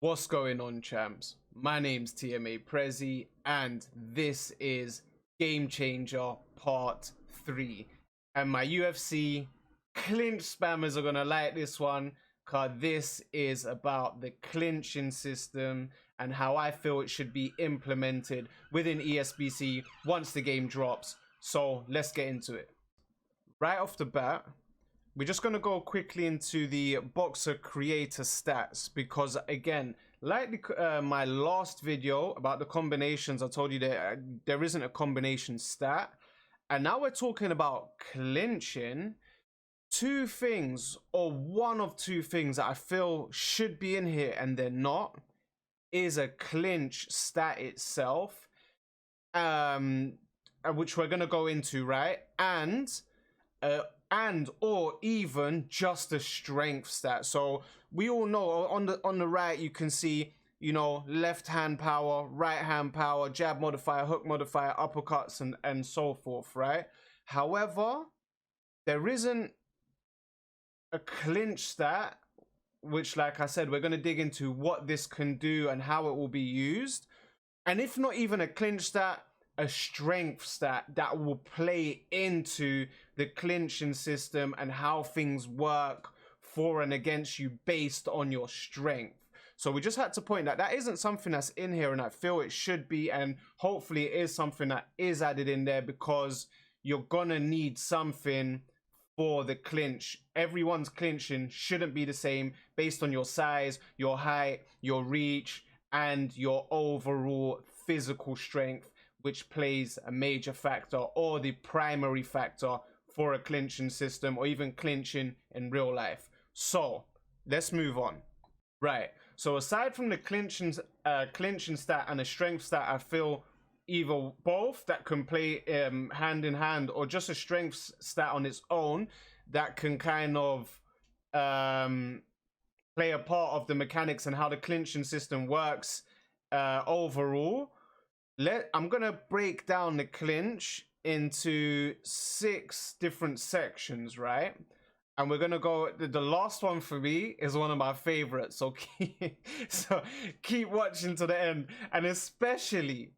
What's going on, champs? My name's TMA Prezi, and this is Game Changer Part 3. And my UFC clinch spammers are gonna like this one, cause this is about the clinching system and how I feel it should be implemented within ESBC once the game drops. So let's get into it. Right off the bat, we're just going to go quickly into the boxer creator stats because, again, like my last video about the combinations, I told you that there isn't a combination stat. And now we're talking about clinching. Two things, or one of two things that I feel should be in here and they're not, is a clinch stat itself, which we're going to go into, right? And or even just a strength stat. So we all know on the right you can see, you know, left hand power, right hand power, jab modifier, hook modifier, uppercuts, and so forth, right? However, there isn't a clinch stat, which, like I said, we're going to dig into what this can do and how it will be used. And if not even a clinch stat, a strength stat that will play into the clinching system and how things work for and against you based on your strength. So we just had to point that isn't something that's in here, and I feel it should be, and hopefully it is something that is added in there because you're gonna need something for the clinch. Everyone's clinching shouldn't be the same based on your size, your height, your reach, and your overall physical strength, which plays a major factor or the primary factor for a clinching system or even clinching in real life. So let's move on. Right, so aside from the clinching stat and a strength stat, I feel either both that can play hand in hand, or just a strength stat on its own that can kind of play a part of the mechanics and how the clinching system works overall. I'm gonna break down the clinch into 6 different sections, right? And we're gonna go, the last one for me is one of my favorites, so keep watching to the end. And especially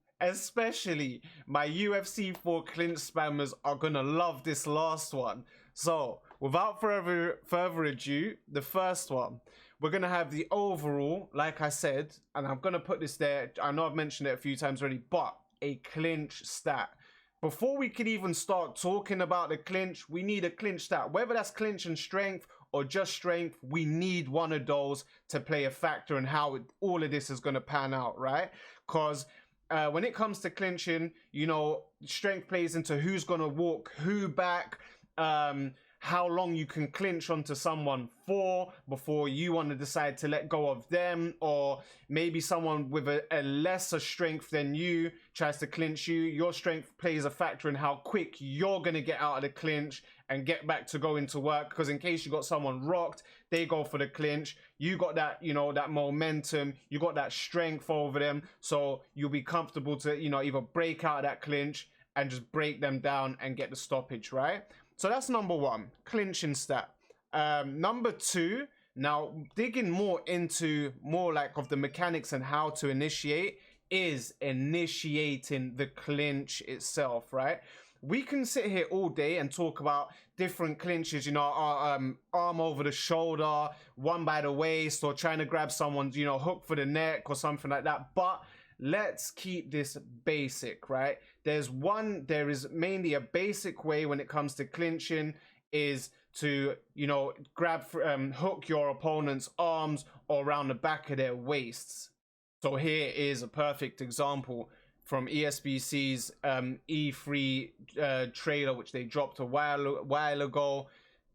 my UFC 4 clinch spammers are gonna love this last one. So without further ado, the first one, we're going to have the overall, like I said, and I'm going to put this there. I know I've mentioned it a few times already, but a clinch stat. Before we can even start talking about the clinch, we need a clinch stat. Whether that's clinch and strength or just strength, we need one of those to play a factor in how all of this is going to pan out, right? Because when it comes to clinching, you know, strength plays into who's going to walk who back, how long you can clinch onto someone for before you want to decide to let go of them, or maybe someone with a lesser strength than you tries to clinch you. Your strength plays a factor in how quick you're going to get out of the clinch and get back to going to work, because in case you got someone rocked, they go for the clinch, you got that, you know, that momentum, you got that strength over them, so you'll be comfortable to, you know, either break out of that clinch and just break them down and get the stoppage, right? So that's number one, clinching stat. Number two, now digging more into like of the mechanics and how to initiate, is initiating the clinch itself, right? We can sit here all day and talk about different clinches, you know, arm over the shoulder, one by the waist, or trying to grab someone's, you know, hook for the neck or something like that. But let's keep this basic, right? There is mainly a basic way when it comes to clinching, is to, you know, hook your opponent's arms or around the back of their waists. So here is a perfect example from ESBC's E3 trailer, which they dropped a while ago.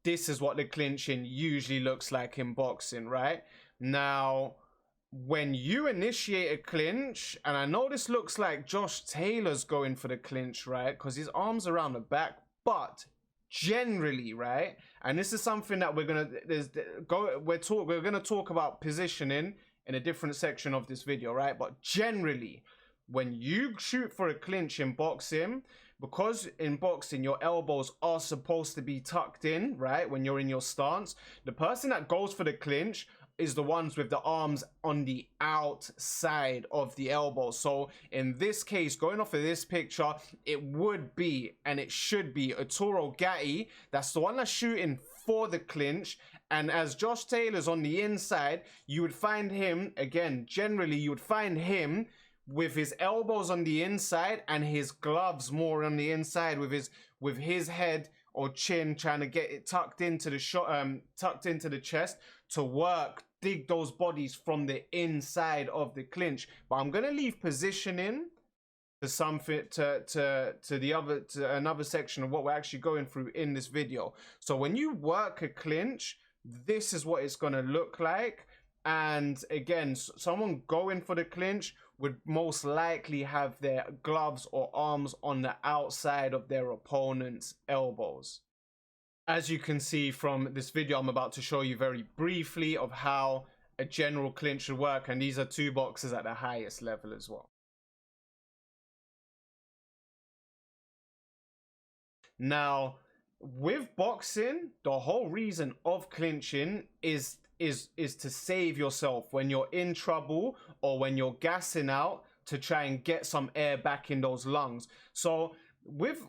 This is what the clinching usually looks like in boxing, right? Now, when you initiate a clinch, and I know this looks like Josh Taylor's going for the clinch, right? Because his arm's around the back, but generally, right? And this is something that we're gonna talk about positioning in a different section of this video, right? But generally, when you shoot for a clinch in boxing, because in boxing your elbows are supposed to be tucked in, right? When you're in your stance, the person that goes for the clinch is the ones with the arms on the outside of the elbow. So in this case, going off of this picture, it would be, and it should be, Arturo Gatti. That's the one that's shooting for the clinch. And as Josh Taylor's on the inside, you would find him, again, generally you would find him with his elbows on the inside and his gloves more on the inside, with his head or chin trying to get it tucked into the tucked into the chest to work, dig those bodies from the inside of the clinch. But I'm gonna leave positioning to something to another section of what we're actually going through in this video. So when you work a clinch, this is what it's gonna look like. And again, someone going for the clinch would most likely have their gloves or arms on the outside of their opponent's elbows. As you can see from this video I'm about to show you very briefly of how a general clinch should work, and these are two boxers at the highest level as well. Now, with boxing, the whole reason of clinching is to save yourself when you're in trouble or when you're gassing out, to try and get some air back in those lungs. So with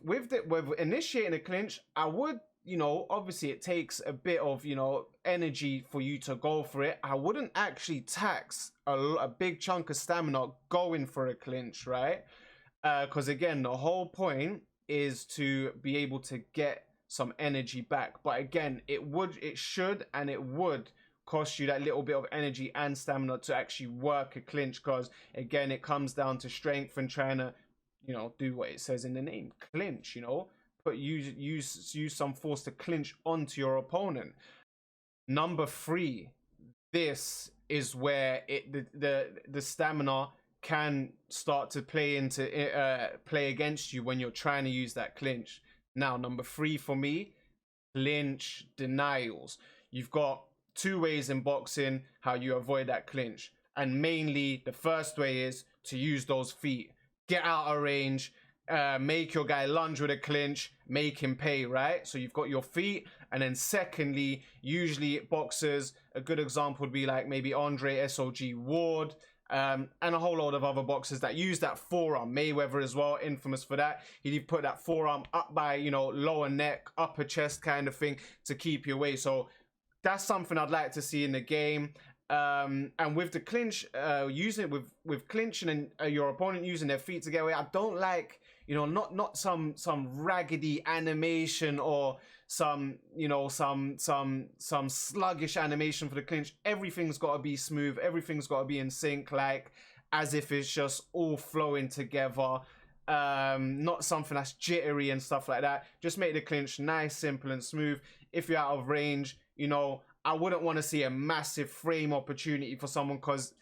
initiating a clinch, I would, you know, obviously it takes a bit of, you know, energy for you to go for it. I wouldn't actually tax a big chunk of stamina going for a clinch, right? Because again, the whole point is to be able to get some energy back. But again, it should cost you that little bit of energy and stamina to actually work a clinch, because again, it comes down to strength and trying to, you know, do what it says in the name, clinch, you know, use some force to clinch onto your opponent. Number 3, this is where the stamina can start to play against you when you're trying to use that clinch. Now, number 3 for me, clinch denials. You've got 2 ways in boxing how you avoid that clinch, and mainly the first way is to use those feet. Get out of range, make your guy lunge with a clinch, make him pay, right? So you've got your feet. And then secondly, usually boxers, a good example would be like maybe Andre SOG Ward, and a whole load of other boxers that use that forearm. Mayweather as well, infamous for that. He'd put that forearm up by, you know, lower neck, upper chest kind of thing to keep you away. So that's something I'd like to see in the game. And with the clinch, using it with clinching and your opponent using their feet to get away, I don't like, you know, not some raggedy animation or some, you know, some sluggish animation for the clinch. Everything's got to be smooth. Everything's got to be in sync, like as if it's just all flowing together. Not something that's jittery and stuff like that. Just make the clinch nice, simple, and smooth. If you're out of range, you know, I wouldn't want to see a massive frame opportunity for someone, because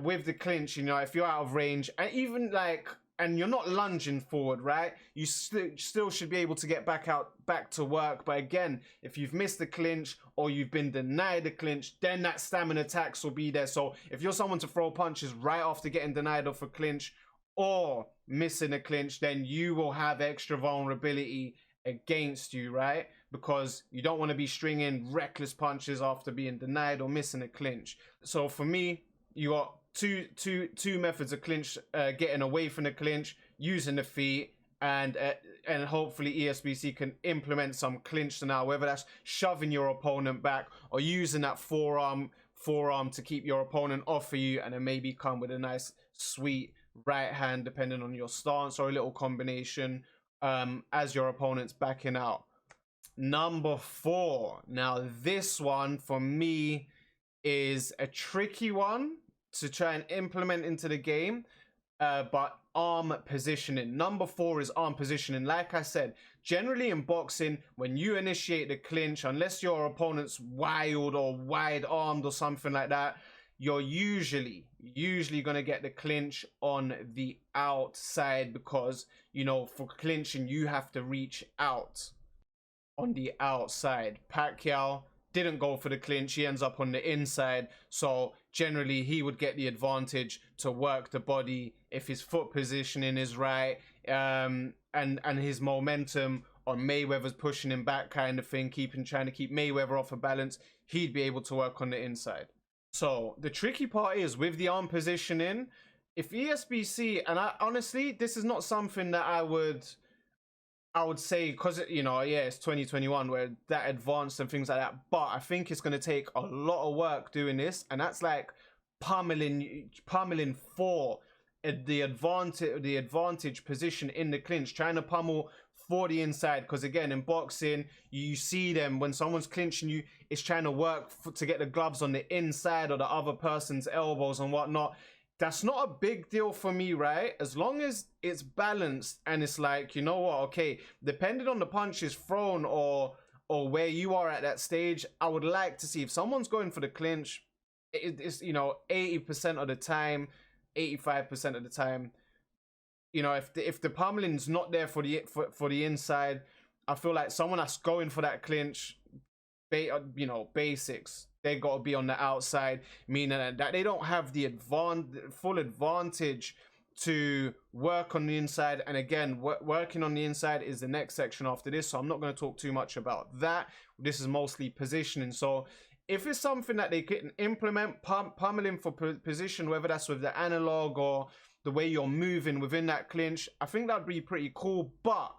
with the clinch, you know, if you're out of range and even like, and you're not lunging forward, right, you still should be able to get back to work. But again, if you've missed the clinch or you've been denied the clinch, then that stamina tax will be there. So if you're someone to throw punches right after getting denied off a clinch or missing a clinch, then you will have extra vulnerability against you, right? Because you don't want to be stringing reckless punches after being denied or missing a clinch. So for me, you got two methods of clinch, getting away from the clinch, using the feet, and hopefully ESBC can implement some clinch now, whether that's shoving your opponent back or using that forearm to keep your opponent off of you, and then maybe come with a nice sweet right hand depending on your stance, or a little combination as your opponent's backing out. Number 4. Now this one for me is a tricky one to try and implement into the game, but arm positioning. Number 4 is arm positioning. Like I said, generally in boxing, when you initiate the clinch, unless your opponent's wild or wide armed or something like that, you're usually going to get the clinch on the outside, because, you know, for clinching you have to reach out on the outside. Pacquiao didn't go for the clinch, he ends up on the inside, so generally he would get the advantage to work the body if his foot positioning is right, and his momentum or Mayweather's pushing him back kind of thing, trying to keep Mayweather off a balance, he'd be able to work on the inside. So the tricky part is with the arm positioning, if ESBC, and I honestly, this is not something that I would say, because you know, yeah, it's 2021 where that advanced and things like that, but I think it's going to take a lot of work doing this, and that's like pummeling for the advantage position in the clinch, trying to pummel for the inside, because again, in boxing, you see them when someone's clinching you, it's trying to work to get the gloves on the inside or the other person's elbows and whatnot. That's not a big deal for me, right? As long as it's balanced and it's like, you know what, okay, depending on the punches thrown or where you are at that stage, I would like to see if someone's going for the clinch, it's, you know, 80% of the time, 85% of the time, you know, if the pummeling's not there for the inside, I feel like someone that's going for that clinch, you know, basics, they got to be on the outside, meaning that they don't have the full advantage to work on the inside. And again, working on the inside is the next section after this, so I'm not going to talk too much about that. This is mostly positioning. So if it's something that they can implement, pummeling for position, whether that's with the analog or the way you're moving within that clinch, I think that'd be pretty cool, but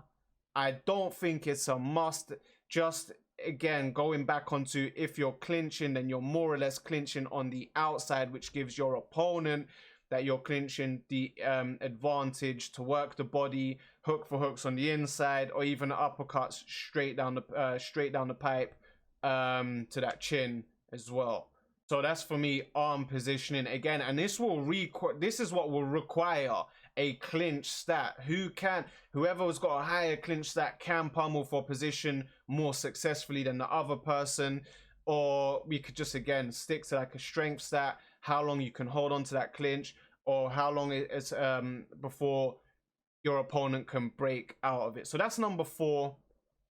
I don't think it's a must. Just again, going back onto, if you're clinching, then you're more or less clinching on the outside, which gives your opponent that you're clinching the advantage to work the body, hook for hooks on the inside, or even uppercuts straight down the pipe to that chin as well. So that's for me arm positioning again, and this is what will require a clinch stat. Whoever's got a higher clinch stat can pummel for position more successfully than the other person, or we could just again stick to like a strength stat, how long you can hold on to that clinch, or how long it's before your opponent can break out of it. So that's number 4,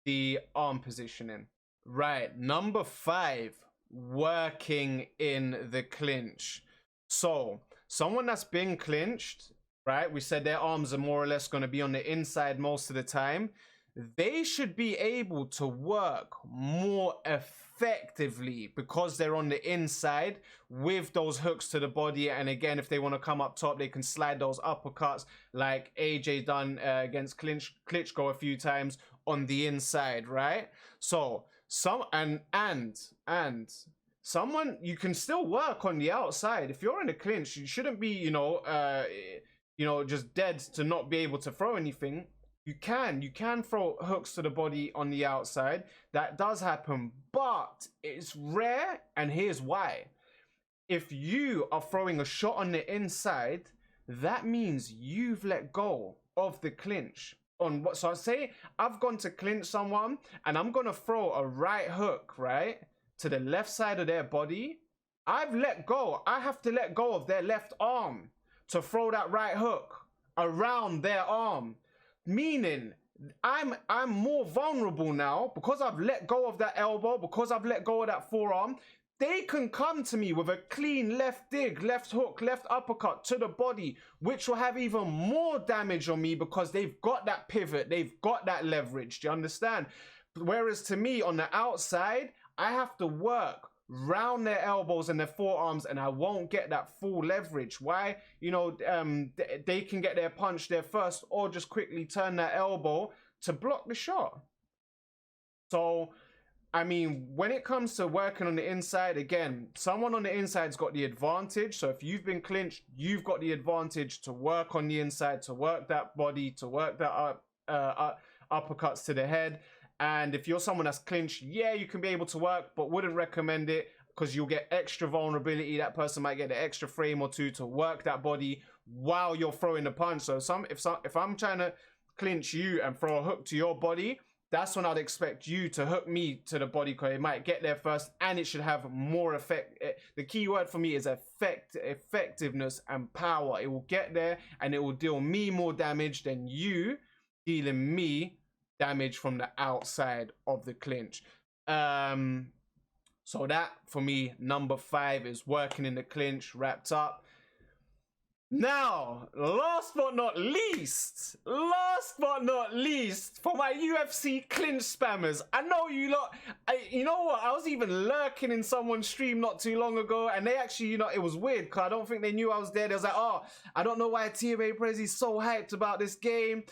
the arm positioning. Right, number 5, working in the clinch. So someone that's been clinched, right, we said their arms are more or less going to be on the inside most of the time. They should be able to work more effectively because they're on the inside with those hooks to the body. And again, if they want to come up top, they can slide those uppercuts like AJ done against Klitschko a few times on the inside, right? So someone, you can still work on the outside. If you're in a clinch, you shouldn't be, you know, just dead to not be able to throw anything. You can throw hooks to the body on the outside. That does happen, but it's rare, and here's why. If you are throwing a shot on the inside, that means you've let go of the clinch. So I say I've gone to clinch someone and I'm gonna throw a right hook, right, to the left side of their body. I've let go. I have to let go of their left arm to throw that right hook around their arm, meaning I'm more vulnerable now because I've let go of that elbow, because I've let go of that forearm. They can come to me with a clean left dig, left hook, left uppercut to the body, which will have even more damage on me because they've got that pivot, they've got that leverage. Do you understand? Whereas to me on the outside, I have to work round their elbows and their forearms, and I won't get that full leverage. Why? You know, they can get their punch there first, or just quickly turn that elbow to block the shot. So I mean, when it comes to working on the inside, again, someone on the inside's got the advantage. So if you've been clinched, you've got the advantage to work on the inside, to work that body, to work that uppercuts to the head. And if you're someone that's clinched, yeah, you can be able to work, but wouldn't recommend it because you'll get extra vulnerability. That person might get an extra frame or two to work that body while you're throwing the punch. So if I'm trying to clinch you and throw a hook to your body, that's when I'd expect you to hook me to the body, because it might get there first and it should have more effect. The key word for me is effectiveness and power. It will get there and it will deal me more damage than you dealing me damage from the outside of the clinch. So that for me, number 5 is working in the clinch, wrapped up. Now, last but not least, for my UFC clinch spammers, I know you lot, you know what, I was even lurking in someone's stream not too long ago, and they actually, you know, it was weird, because I don't think they knew I was there. They was like, oh, I don't know why TMA Prezzy's so hyped about this game.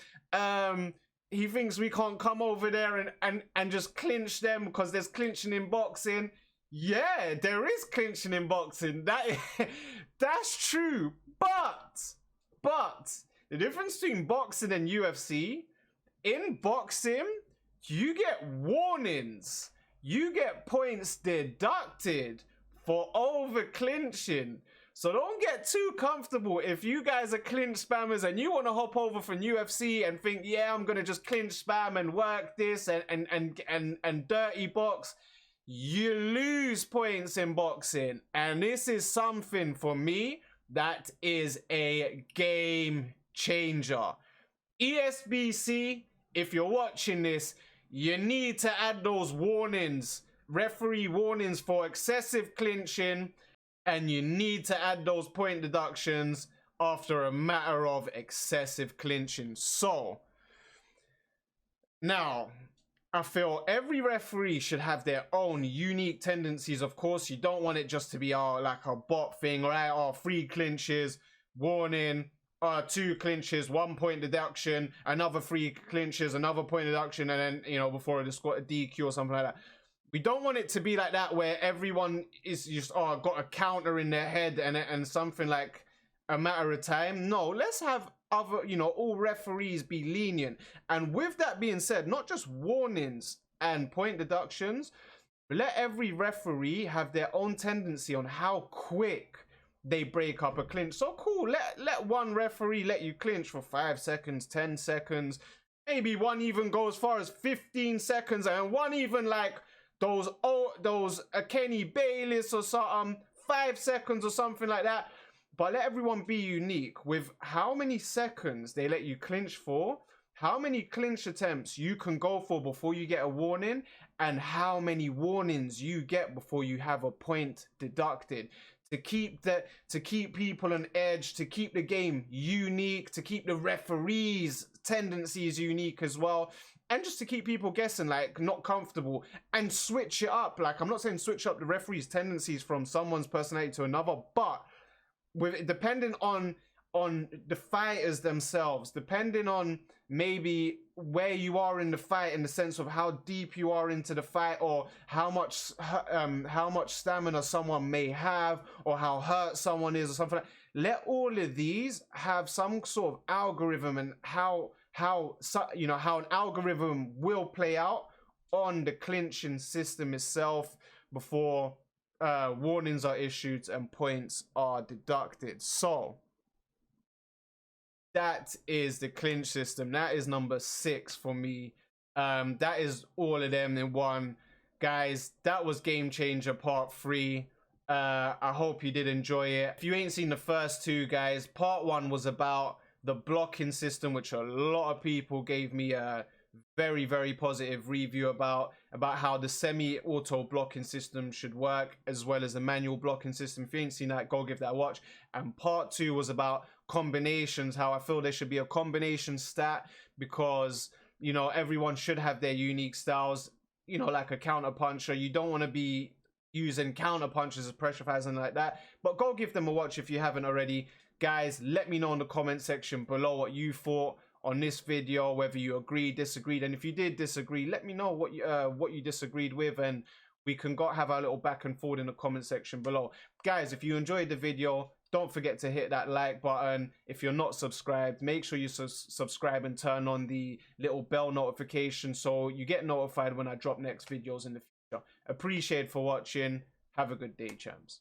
He thinks we can't come over there and just clinch them, because there's clinching in boxing. Yeah, there is clinching in boxing. That's true. But the difference between boxing and UFC, in boxing, you get warnings. You get points deducted for over clinching. So don't get too comfortable if you guys are clinch spammers and you want to hop over from UFC and think, yeah, I'm gonna just clinch spam and work this and dirty box. You lose points in boxing, and this is something for me that is a game changer. ESBC, if you're watching this, you need to add those warnings, referee warnings for excessive clinching, and you need to add those point deductions after a matter of excessive clinching. So, now, I feel every referee should have their own unique tendencies. Of course, you don't want it just to be like a bot thing, right? 3 clinches, warning, 2 clinches, 1 point deduction, another 3 clinches, another point deduction, and then, you know, before the squat, a DQ or something like that. We don't want it to be like that where everyone is just, got a counter in their head and something like a matter of time. No, let's have other, you know, all referees be lenient. And with that being said, not just warnings and point deductions, let every referee have their own tendency on how quick they break up a clinch. So cool, let one referee let you clinch for 5 seconds, 10 seconds, maybe one even go as far as 15 seconds, and one even like those Kenny Bayless or something, 5 seconds or something like that. But let everyone be unique with how many seconds they let you clinch for, how many clinch attempts you can go for before you get a warning, and how many warnings you get before you have a point deducted. To keep people on edge, to keep the game unique, to keep the referees' tendencies unique as well, and just to keep people guessing, like not comfortable, and switch it up. Like, I'm not saying switch up the referees' tendencies from someone's personality to another, but with depending on the fighters themselves, depending on maybe where you are in the fight, in the sense of how deep you are into the fight, or how much stamina someone may have, or how hurt someone is, or something like that. Let all of these have some sort of algorithm, and how an algorithm will play out on the clinching system itself before warnings are issued and points are deducted. So that is the clinch system. That is number 6 for me. That is all of them in one. Guys, that was Game Changer Part 3. I hope you did enjoy it. If you ain't seen the first 2, guys, Part 1 was about the blocking system, which a lot of people gave me a very, very positive review about how the semi-auto blocking system should work, as well as the manual blocking system. If you ain't seen that, go give that a watch. And Part 2 was about combinations, how I feel there should be a combination stat, because, you know, everyone should have their unique styles. You know, like a counter puncher, you don't want to be using counter punches as pressure fighters and like that, but go give them a watch if you haven't already. Guys, let me know in the comment section below what you thought on this video, whether you agreed, disagreed, and if you did disagree, let me know what you disagreed with, and we can have our little back and forth in the comment section below. Guys, if you enjoyed the video, don't forget to hit that like button. If you're not subscribed, make sure you subscribe and turn on the little bell notification so you get notified when I drop next videos in the future. Appreciate for watching. Have a good day, champs.